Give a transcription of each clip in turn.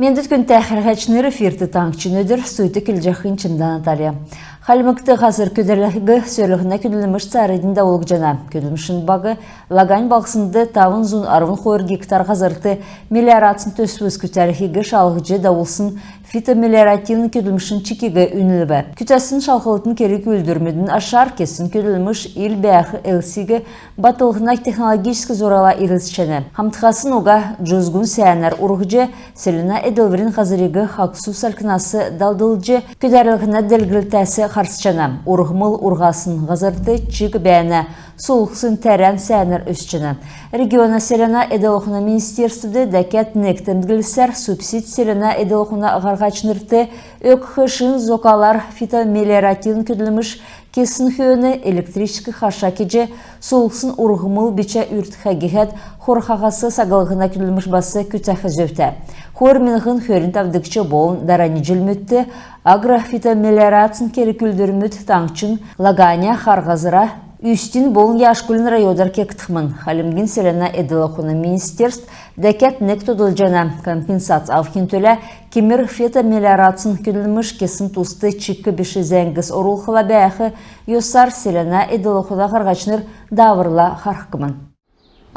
Мендет күн тәхірғачныры фирті таңчын өдір суйты кілжақын чымдан Наталья. Халмыкты ғазыр көдерлігі сөйлігіне көділіміш царыдында олық жана. Көділімішін бағы лагань балқсынды тавын зун арвын қойыр гектар ғазырты мелиорацин төсвіз күтәрігі шалғыжы дауылсын фитомелиоративн көділімішін чекеге үнілібі. Күтәсін шалқылытын керек өлдірмедің ашар кесін көділіміш ил бәқі әлсігі батылғына технологическі зорала ирілсішені. Хамтықасын оға жозгун сәнер ұрғыжы селіна эділверін ғазырығы хақсу салкынасы далдылжы көдерлігіне дәлгілтәсі қарсычана. Урғмыл урғасын ғазырды чик бәйіні солықсын тәрән сәнер өсчіні. Региона селена эділіғына министерствіде дәкет нектімдгілісер субсид селена эділіғына ағарғачнырты өкхышын зокалар фитомелиоративн көділіміш кесін хүйіні электрическі хаша кеже солықсын урғмыл бече үртхәгіхет хорхағасы сағылығына көділіміш басы күтәхі зөфті. Хор менғын хөрін тавдықчы болын дарани жылмөтті агрофитомелиорацин кері күлдірмөт таңчын лаганя харғазыра Үстін болын яшкүлін райодар кектіқмін. Халимгин селена эділіғына министерств дәкет нек тұдылжана компенсация авхин төлі кемір фитомелиорацин күлілміш кесін тұсты чиккі беші зәңгіз орулқыла бәйіқі йосар селена эділіғына қарғачныр давырла харқымын.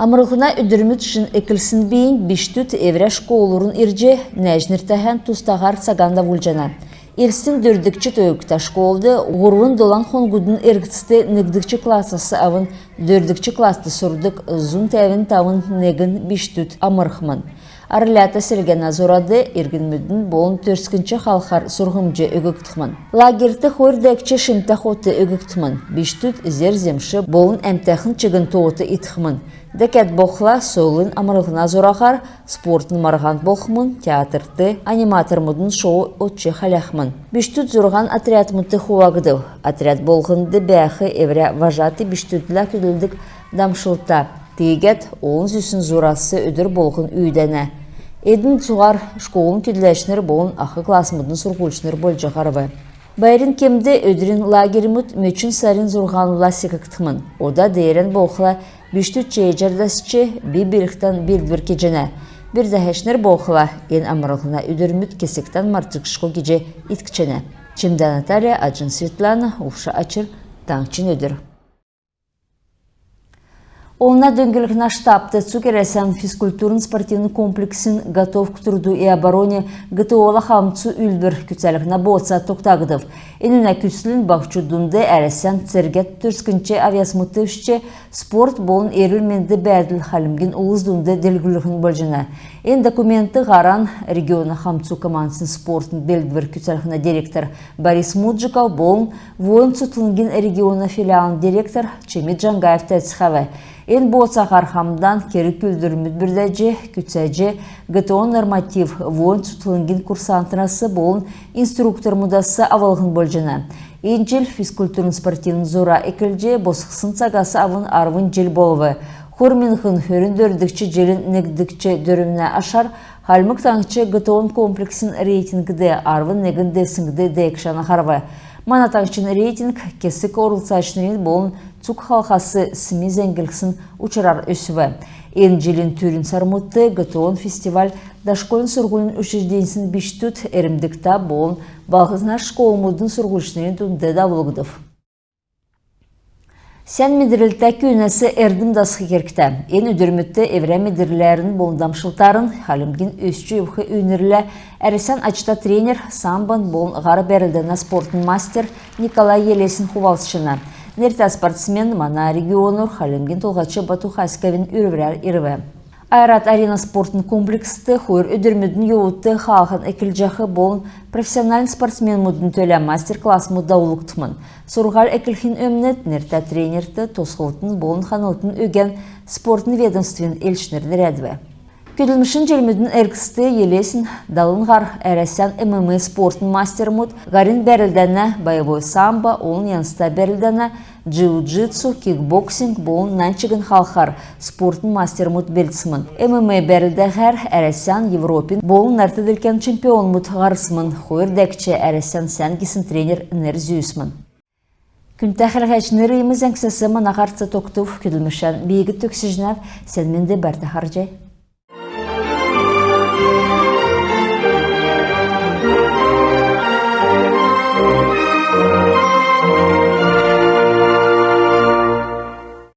Амырғына үдірміт үшін экілсін бейін біштүт евре школурын ирже нәжніртәхән тұстағар сағанда вұлжана. Ирстин дөрдікчі тойықта школды ғұрвын долан хонгудын әргітісті нігдікчі классасы авын дөрдікчі классты сұрдық зун тәвін тавын негін біштүт амырқмын. Арылята селгена зорады иргін мүдін болын төрскінші қалқар сұрғымжы өгіктіқмін. Лагерті қойырдәкчі шымта хоты өгіктімін. Біштүт зерземші болын әмтәқін чыгын тоғыты итқімін. Дәкәт боқла сойлын амырғына зорағар, спортын марған болқымын, театрты, аниматор мұдын шоу отчы халяқмын. Біштүт зорған отряд мұты хуағыдыл. Отряд болғынды бәқі евре важаты біштүтлі күділдік дамшылта. Тегет олын зүсін зорасы өдір болғын үйдәні. Эдін суғар школын күділәшінер болын ақы класымыдың сұрғылшыныр бол жағарвы. Байрын кемді өдірін лагеріміт мөчін сарин зорғаныла секіктімін. Ода дейрен болқыла Біштүт чейджардасчы бейбіріктен білдір кежені. Bir дәхешнер болқыла ен амырылғына өдірміт кесіктен мартықшқы кеже иткчені. Чемда Наталья, Аджин Светлана, Уфша Ачыр, Таңчин өдір. Олна дөңгілігіна штабты цукересен физкультурын спортивный комплексін готов к труду и обороне ГТО-ла хамцу үлбір күтсәлігіна боца тоқтағыдып. Еніне күтсілін бақчудунды әресен цергет түрскінші авиасмыты үшче спорт болын ерілменді бәділ халімген ұлыздунды делгілігін болжына. Ен документі ғаран региона хамцу командсын спортын белдвір күтсәлігіна директор Борис Муджиков болын воин сұтылынген региона филиалын директор Чемит Жангаев тәтсіхавы. Ен боцағар хамдан кері күлдірміт бірдәже, күтсәже, ГТО норматив воин сұтылынген курсантынасы болын инструктор мұдасы авалғын болжына. Ен жел физкультурын спортивын зора екілже босқысын сағасы авын арвын жел болывы. Хурминхын хөрін дөрдікчі желін негдікчі дөріміне ашар, халмық таңчы ГТО комплексін рейтингіде арвын негін десіңді дәйкшаны қарвы. Манатаңчын рейтинг кесік орылсачнырын болын цук халқасы сіми зәңгіліксін ұчырар өсіві. Ен желін түрін сармутты ГТО фестиваль дашколын сұрғылын үшізденсін біштүт әрімдікта болын балғызына школымудың сұрғылшынырын түнді давылғыдыв. Сән медірілті көнесі әрдім дасқы керкті. Ен өдірмітті евре медірлерін болындамшылтарын халімген өсчі өбхі өнірлі әресен ачта тренер самбан болын ғары бәрілдіна спортын мастер Николай Елесін хувалсшына. Нерта спортсмен мана регионур халімген толғачы Бату Хаскавин үріврер ирві. Айрат арена спортын комплексті хойыр өдірмідің еуытты халқын әкіл болын профессиональ спортсмен мұдын төлі мастер-класс мұдда ұлықтымын. Сұрғал әкілхін өмнет нерта тренерті тосқылтын болын қанылтын өген спортын ведомствен елшінерді рәдві. Көділмішін желмідің әркісті елесін далынғар әресен ММА спортын мастер мұд, ғарин бәрілдәні боевой самбо, олын янста бәрілдәні джиу-джитсу, кикбоксинг болын нанчығын халқар спортын мастер мұд белсімін. ММА бәрілдәғар әресен Европин болын нартыділкен чемпион мұд ғарысымын, қойырдәкче әресен сәнгісін тренер нер зүйісімін. Күнтәхілғәчнері еміз әңксесі манағарцы тоқтув көділмішен бейгі төксі жінав сәнменде бәрді харжай.